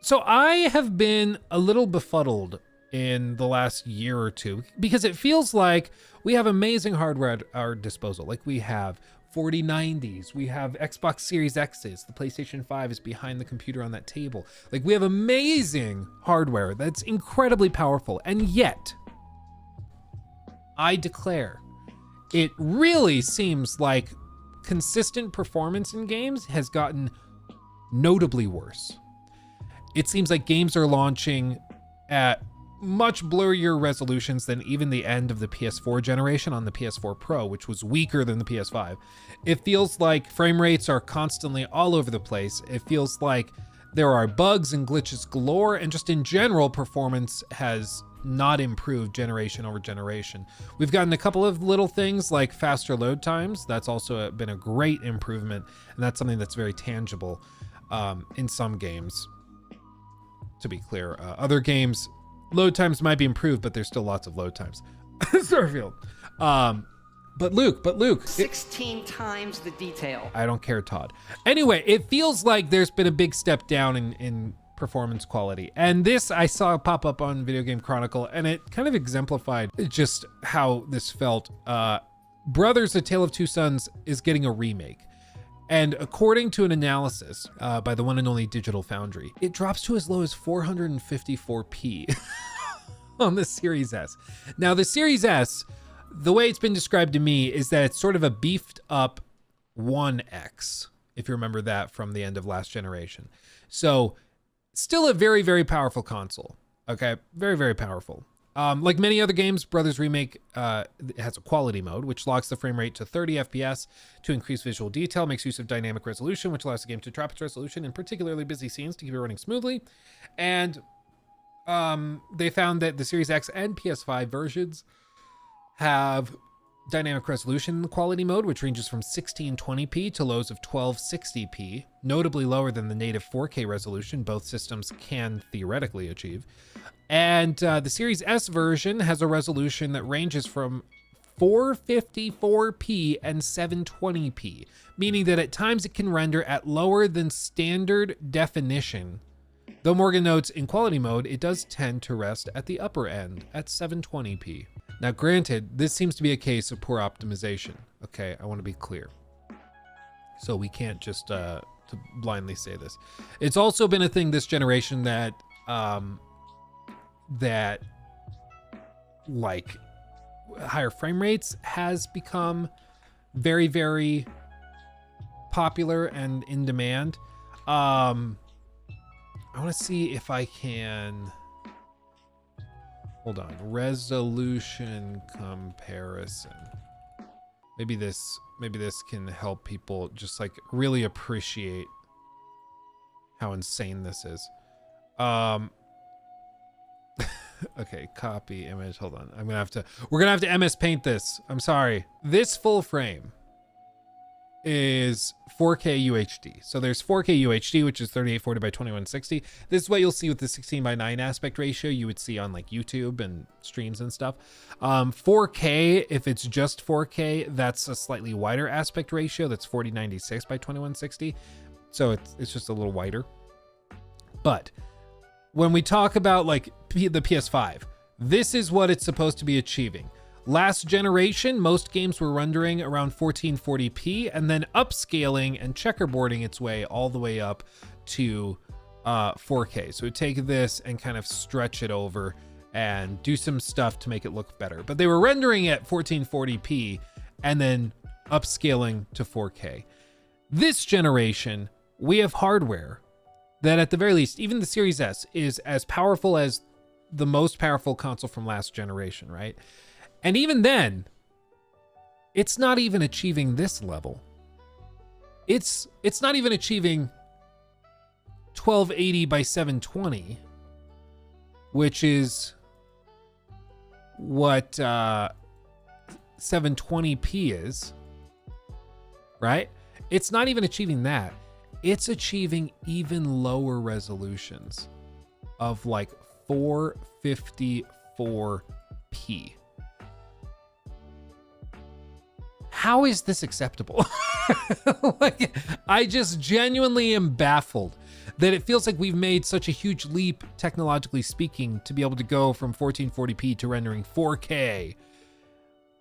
So I have been a little befuddled in the last year or two because it feels like we have amazing hardware at our disposal. Like we have 4090s, we have Xbox Series X's, the PlayStation 5 is behind the computer on that table. Like we have amazing hardware that's incredibly powerful, and yet I declare it really seems like consistent performance in games has gotten notably worse. It seems like games are launching at much blurrier resolutions than even the end of the PS4 generation on the PS4 Pro, which was weaker than the PS5. It feels like frame rates are constantly all over the place. It feels like there are bugs and glitches galore, and just in general, performance has not improved generation over generation. We've gotten a couple of little things like faster load times. That's also been a great improvement, and that's something that's very tangible in some games. To be clear, other games, load times might be improved, but there's still lots of load times. Starfield. But Luke. 16 times the detail. I don't care, Todd. Anyway, it feels like there's been a big step down in performance quality. And this I saw pop up on Video Game Chronicle, and it kind of exemplified just how this felt. Brothers: A Tale of Two Sons is getting a remake. And according to an analysis by the one and only Digital Foundry, it drops to as low as 454p on the Series S. Now, the Series S, the way it's been described to me is that it's sort of a beefed up 1X, if you remember that from the end of last generation. So still a very, very powerful console. Okay, very, very powerful. Like many other games, Brothers Remake has a quality mode, which locks the frame rate to 30 FPS to increase visual detail, makes use of dynamic resolution, which allows the game to drop its resolution in particularly busy scenes to keep it running smoothly. And they found that the Series X and PS5 versions have dynamic resolution quality mode, which ranges from 1620p to lows of 1260p, notably lower than the native 4K resolution both systems can theoretically achieve. And the Series S version has a resolution that ranges from 454p and 720p, meaning that at times it can render at lower than standard definition. Though Morgan notes in quality mode, it does tend to rest at the upper end at 720p. Now, granted, this seems to be a case of poor optimization. Okay, I want to be clear. So we can't just to blindly say this. It's also been a thing this generation that like higher frame rates has become very, very popular and in demand. I want to see if I can, hold on, resolution comparison. Maybe this can help people just like really appreciate how insane this is. Okay, copy image. Hold on. We're gonna have to MS Paint this. I'm sorry. This full frame is 4K UHD. So there's 4K UHD, which is 3840 by 2160. This is what you'll see with the 16:9 aspect ratio you would see on like YouTube and streams and stuff. 4K, if it's just 4K, that's a slightly wider aspect ratio. That's 4096 by 2160. So it's just a little wider. But when we talk about like the PS5, this is what it's supposed to be achieving. Last generation, most games were rendering around 1440p and then upscaling and checkerboarding its way all the way up to 4K. So take this and kind of stretch it over and do some stuff to make it look better. But they were rendering at 1440p and then upscaling to 4K. This generation, we have hardware that at the very least, even the Series S is as powerful as the most powerful console from last generation, right? And even then, it's not even achieving this level. It's not even achieving 1280 by 720, which is what 720p is, right? It's not even achieving that. It's achieving even lower resolutions of like 454p. How is this acceptable? Like, I just genuinely am baffled that it feels like we've made such a huge leap, technologically speaking, to be able to go from 1440p to rendering 4K.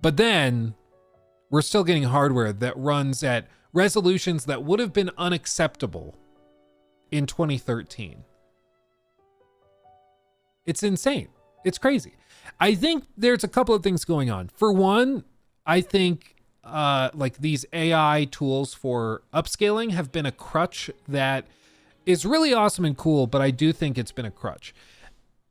But then we're still getting hardware that runs at resolutions that would have been unacceptable in 2013. It's insane. It's crazy. I think there's a couple of things going on. For one, I think like these AI tools for upscaling have been a crutch that is really awesome and cool, but I do think it's been a crutch.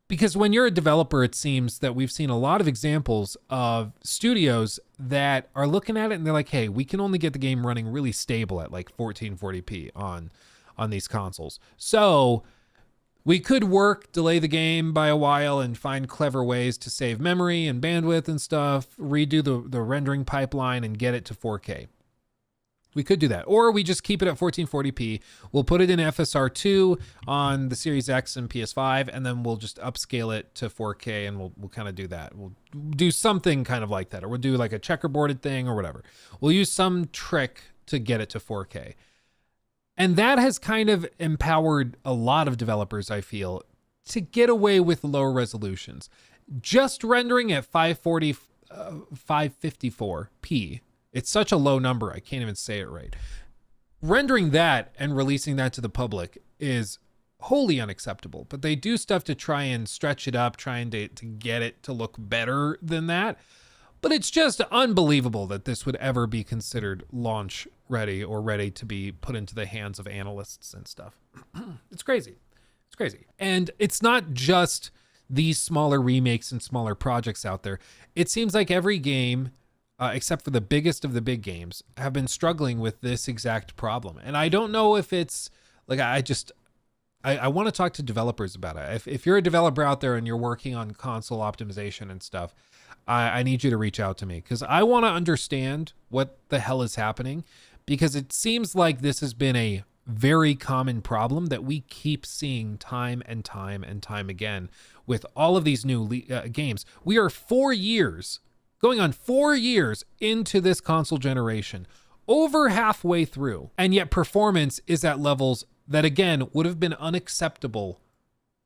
Because when you're a developer, it seems that we've seen a lot of examples of studios that are looking at it and they're like, hey, we can only get the game running really stable at like 1440p on these consoles. So we could delay the game by a while and find clever ways to save memory and bandwidth and stuff, redo the rendering pipeline and get it to 4K. We could do that. Or we just keep it at 1440p. We'll put it in FSR2 on the Series X and PS5, and then we'll just upscale it to 4K, and we'll kind of do that. We'll do something kind of like that, or we'll do like a checkerboarded thing or whatever. We'll use some trick to get it to 4K. And that has kind of empowered a lot of developers, I feel, to get away with lower resolutions. Just rendering at 554p. It's such a low number, I can't even say it right. Rendering that and releasing that to the public is wholly unacceptable. But they do stuff to try and stretch it up, trying to get it to look better than that. But it's just unbelievable that this would ever be considered launch ready or ready to be put into the hands of analysts and stuff. It's crazy. It's crazy. And it's not just these smaller remakes and smaller projects out there. It seems like every game, except for the biggest of the big games, have been struggling with this exact problem. And I don't know if it's like, I want to talk to developers about it. If you're a developer out there and you're working on console optimization and stuff, I need you to reach out to me because I want to understand what the hell is happening, because it seems like this has been a very common problem that we keep seeing time and time and time again with all of these new games. We are 4 years, going on 4 years into this console generation, over halfway through, and yet performance is at levels that, again, would have been unacceptable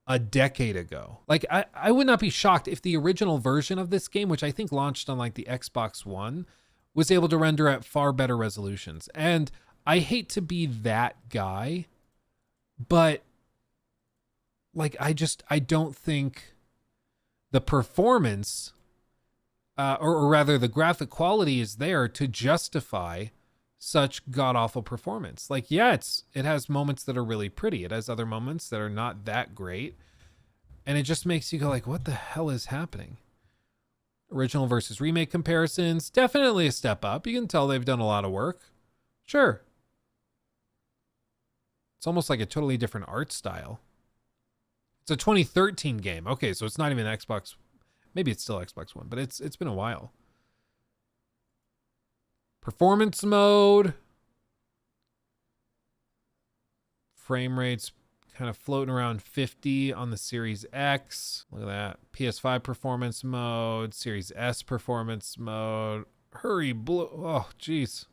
a decade ago. Like, I would not be shocked if the original version of this game, which I think launched on like the Xbox One, was able to render at far better resolutions. And I hate to be that guy, but like, I don't think the performance, or rather the graphic quality is there to justify such god-awful performance. Like, yeah, it has moments that are really pretty. It has other moments that are not that great. And it just makes you go like, what the hell is happening? Original versus remake comparisons, definitely a step up. You can tell they've done a lot of work. Sure. It's almost like a totally different art style. It's a 2013 game. Okay, so it's not even Xbox. Maybe it's still Xbox One, but it's been a while. Performance mode. Frame rates kind of floating around 50 on the Series X. Look at that. PS5 performance mode. Series S performance mode. Oh, geez.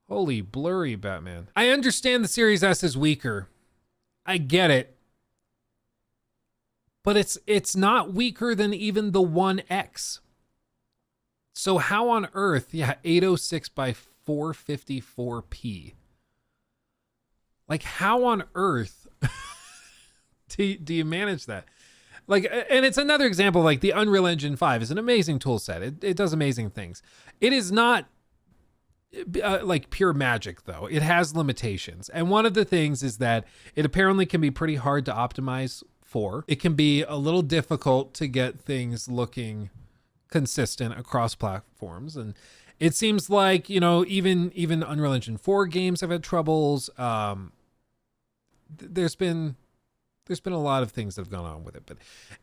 Holy blurry Batman. I understand the Series S is weaker. I get it. But it's not weaker than even the One X. So how on earth, 806 by 454p. Like, how on earth do you manage that? Like, and it's another example, like the Unreal Engine 5 is an amazing tool set. It does amazing things. It is not like pure magic though. It has limitations. And one of the things is that it apparently can be pretty hard to optimize for. It can be a little difficult to get things looking consistent across platforms, and it seems like, you know, even Unreal Engine 4 games have had troubles. There's been a lot of things that have gone on with it, but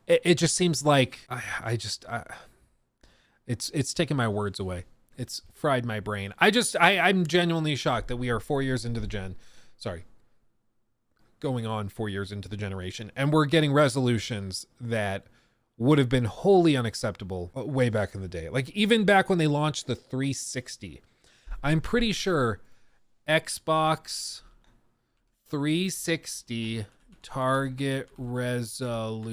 it just seems like it's taken my words away. It's fried my brain. I'm genuinely shocked that we are 4 years into the gen. Sorry. Going on 4 years into the generation, and we're getting resolutions that would have been wholly unacceptable way back in the day. Like, even back when they launched the 360, I'm pretty sure Xbox 360 target resolution.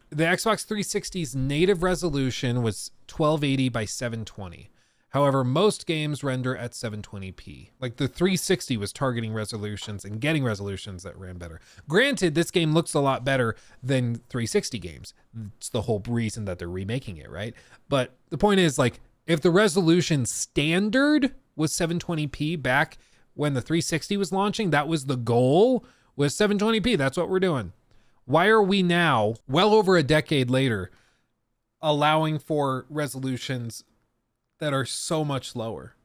The Xbox 360's native resolution was 1280 by 720. However, most games render at 720p. Like the 360 was targeting resolutions and getting resolutions that ran better. Granted, this game looks a lot better than 360 games. It's the whole reason that they're remaking it, right? But the point is, like, if the resolution standard was 720p back when the 360 was launching, that was the goal, was 720p. That's what we're doing. Why are we now, well over a decade later, allowing for resolutions that are so much lower?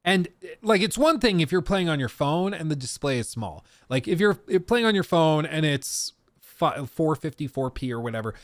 And like, it's one thing if you're playing on your phone and the display is small. Like if you're playing on your phone and it's 454p or whatever,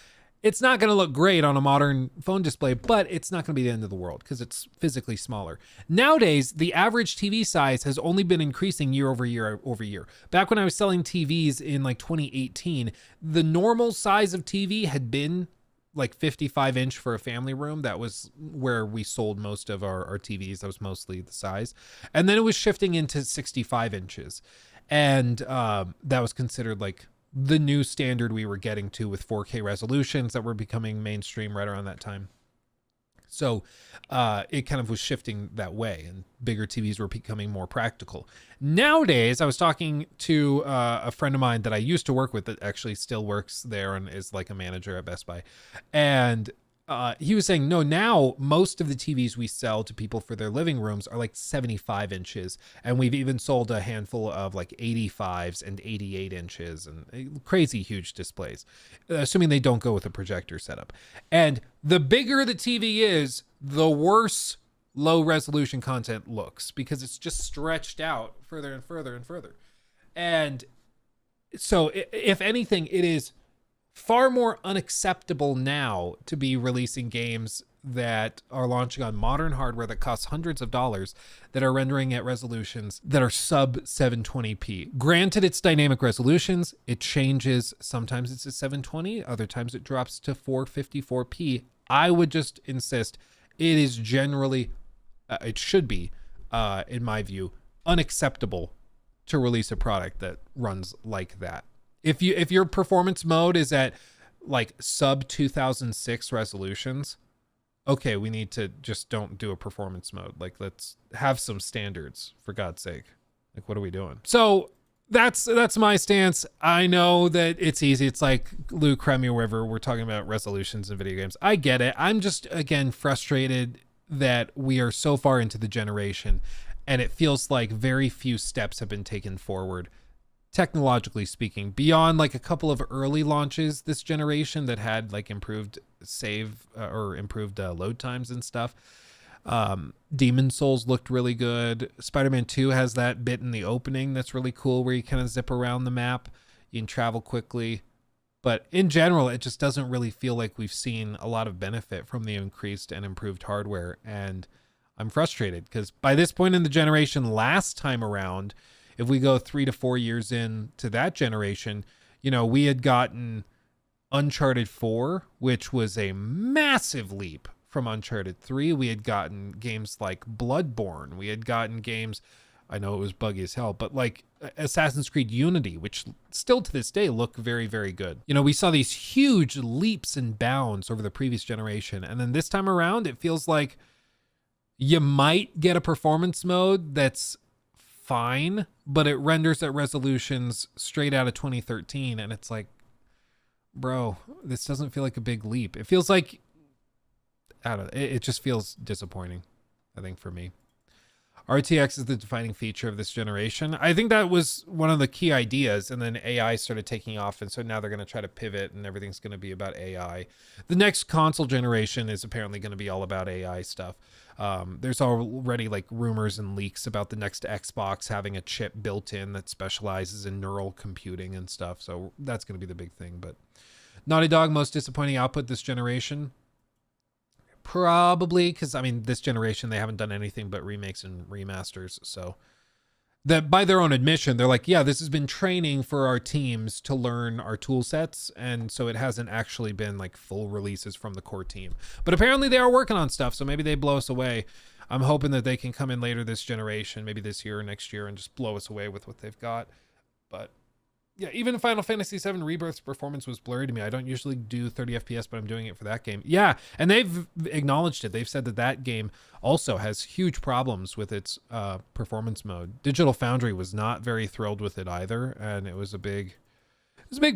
it's not going to look great on a modern phone display, but it's not going to be the end of the world because it's physically smaller. Nowadays, the average TV size has only been increasing year over year over year. Back when I was selling TVs in like 2018, the normal size of TV had been like 55-inch for a family room. That was where we sold most of our TVs. That was mostly the size. And then it was shifting into 65 inches. And that was considered like the new standard we were getting to with 4K resolutions that were becoming mainstream right around that time. So it kind of was shifting that way, and bigger TVs were becoming more practical. Nowadays, I was talking to a friend of mine that I used to work with that actually still works there and is like a manager at Best Buy. And he was saying, no, now most of the TVs we sell to people for their living rooms are like 75 inches. And we've even sold a handful of like 85s and 88 inches and crazy huge displays, assuming they don't go with a projector setup. And the bigger the TV is, the worse low resolution content looks because it's just stretched out further and further and further. And so if anything, it is far more unacceptable now to be releasing games that are launching on modern hardware that costs hundreds of dollars that are rendering at resolutions that are sub 720p. Granted, it's dynamic resolutions. It changes. Sometimes it's a 720. Other times it drops to 454p. I would just insist it is generally, it should be, in my view, unacceptable to release a product that runs like that. If your performance mode is at like sub 2006 resolutions, okay, we need to just don't do a performance mode. Like, let's have some standards, for God's sake. Like, what are we doing? So that's my stance. I know that it's easy. It's like Lou Cremie River. We're talking about resolutions in video games. I get it. I'm just, again, frustrated that we are so far into the generation and it feels like very few steps have been taken forward, technologically speaking, beyond like a couple of early launches this generation that had like improved improved load times and stuff. Demon Souls looked really good. Spider-Man 2 has that bit in the opening that's really cool where you kind of zip around the map. You can travel quickly. But in general, it just doesn't really feel like we've seen a lot of benefit from the increased and improved hardware. And I'm frustrated because by this point in the generation, last time around, if we go 3 to 4 years into that generation, you know, we had gotten Uncharted 4, which was a massive leap from Uncharted 3. We had gotten games like Bloodborne. We had gotten games, I know it was buggy as hell, but like Assassin's Creed Unity, which still to this day look very, very good. You know, we saw these huge leaps and bounds over the previous generation. And then this time around, it feels like you might get a performance mode that's fine, but it renders at resolutions straight out of 2013. And it's like, bro, this doesn't feel like a big leap. It feels like, I don't know, it just feels disappointing, I think, for me. RTX is the defining feature of this generation. I think that was one of the key ideas, and then AI started taking off, and so now they're going to try to pivot, and everything's going to be about AI. The next console generation is apparently going to be all about AI stuff. There's already like rumors and leaks about the next Xbox having a chip built in that specializes in neural computing and stuff, so that's going to be the big thing. But Naughty Dog, most disappointing output this generation? Probably, because I mean, this generation they haven't done anything but remakes and remasters, so that by their own admission, they're like, yeah, this has been training for our teams to learn our tool sets. And so it hasn't actually been like full releases from the core team. But apparently they are working on stuff. So maybe they blow us away. I'm hoping that they can come in later this generation, maybe this year or next year, and just blow us away with what they've got. But yeah, even Final Fantasy VII Rebirth's performance was blurry to me. I don't usually do 30 FPS, but I'm doing it for that game. Yeah, and they've acknowledged it. They've said that that game also has huge problems with its performance mode. Digital Foundry was not very thrilled with it either, and it was a big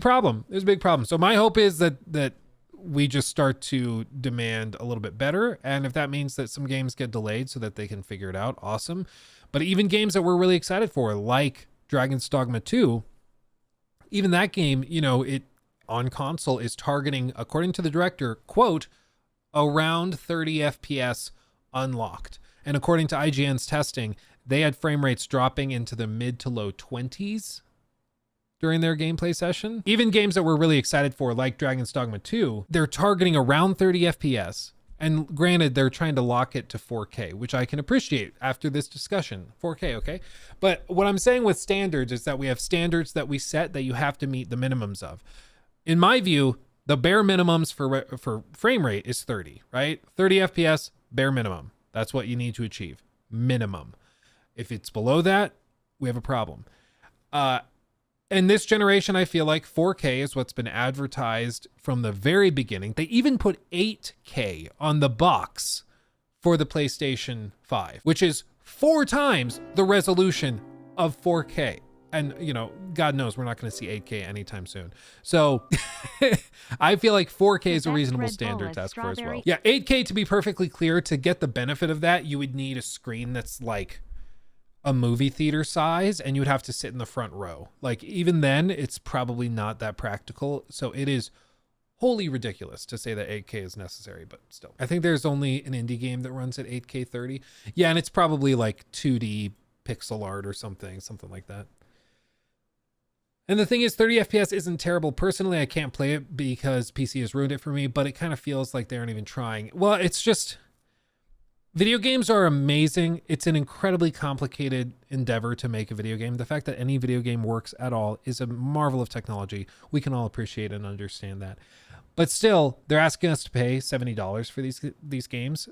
problem. It was a big problem. So my hope is that we just start to demand a little bit better, and if that means that some games get delayed so that they can figure it out, awesome. But even games that we're really excited for, like Dragon's Dogma 2, even that game, you know, it on console is targeting, according to the director, quote, around 30 FPS unlocked. And according to IGN's testing, they had frame rates dropping into the mid to low 20s during their gameplay session. Even games that we're really excited for, like Dragon's Dogma 2, they're targeting around 30 FPS. And granted, they're trying to lock it to 4K, which I can appreciate after this discussion. 4K, okay? But what I'm saying with standards is that we have standards that we set that you have to meet the minimums of. In my view, the bare minimums for frame rate is 30, right? 30 FPS, bare minimum. That's what you need to achieve. Minimum. If it's below that, we have a problem. In this generation, I feel like 4K is what's been advertised from the very beginning. They even put 8K on the box for the PlayStation 5, which is 4 times the resolution of 4K. And, you know, God knows we're not going to see 8K anytime soon. So I feel like 4K is a reasonable standard to ask for as well. Yeah, 8K, to be perfectly clear, to get the benefit of that, you would need a screen that's like a movie theater size, and you would have to sit in the front row. Like, even then, it's probably not that practical. So it is wholly ridiculous to say that 8K is necessary, but still. I think there's only an indie game that runs at 8K 30. Yeah, and it's probably like 2D pixel art or something like that. And the thing is, 30 FPS isn't terrible. Personally, I can't play it because PC has ruined it for me, but it kind of feels like they aren't even trying. Well, it's just... Video games are amazing. It's an incredibly complicated endeavor to make a video game. The fact that any video game works at all is a marvel of technology. We can all appreciate and understand that. But still, they're asking us to pay $70 for these games.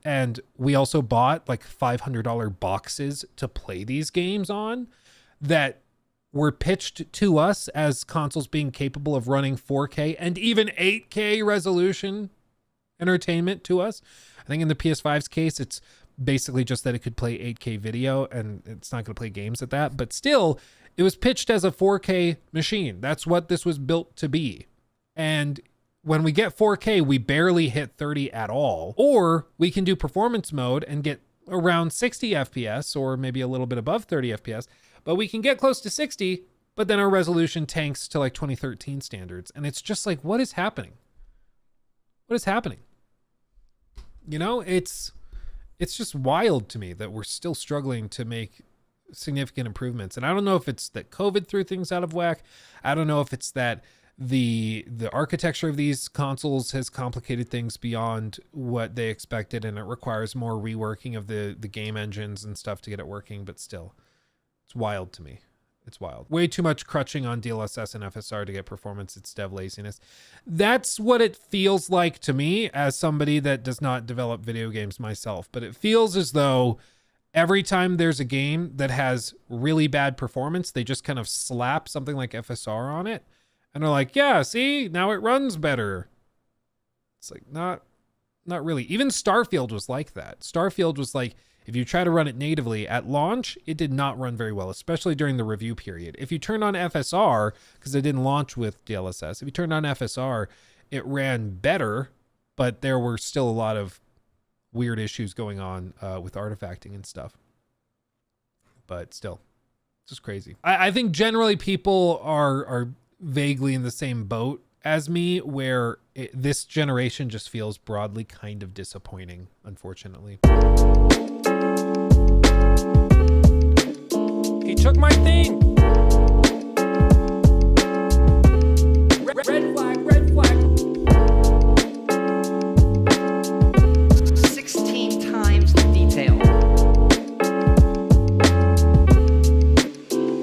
And we also bought like $500 boxes to play these games on that were pitched to us as consoles being capable of running 4K and even 8K resolution entertainment to us. I think in the PS5's case, it's basically just that it could play 8K video and it's not going to play games at that. But still, it was pitched as a 4K machine. That's what this was built to be. And when we get 4K, we barely hit 30 at all. Or we can do performance mode and get around 60 FPS or maybe a little bit above 30 FPS. But we can get close to 60, but then our resolution tanks to like 2013 standards. And it's just like, what is happening? What is happening? You know, it's just wild to me that we're still struggling to make significant improvements. And I don't know if it's that COVID threw things out of whack. I don't know if it's that the architecture of these consoles has complicated things beyond what they expected, and it requires more reworking of the game engines and stuff to get it working. But still, it's wild to me. It's wild. Way too much crutching on DLSS and FSR to get performance. It's dev laziness. That's what it feels like to me as somebody that does not develop video games myself. But it feels as though every time there's a game that has really bad performance, they just kind of slap something like FSR on it. And they're like, yeah, see, now it runs better. It's like, not really. Even Starfield was like that. Starfield was like, if you try to run it natively at launch, it did not run very well, especially during the review period. If you turned on FSR, because it didn't launch with DLSS, if you turned on FSR, it ran better, but there were still a lot of weird issues going on with artifacting and stuff. But still, it's just crazy. I think generally people are vaguely in the same boat as me, where this generation just feels broadly kind of disappointing, unfortunately. He took my thing. Red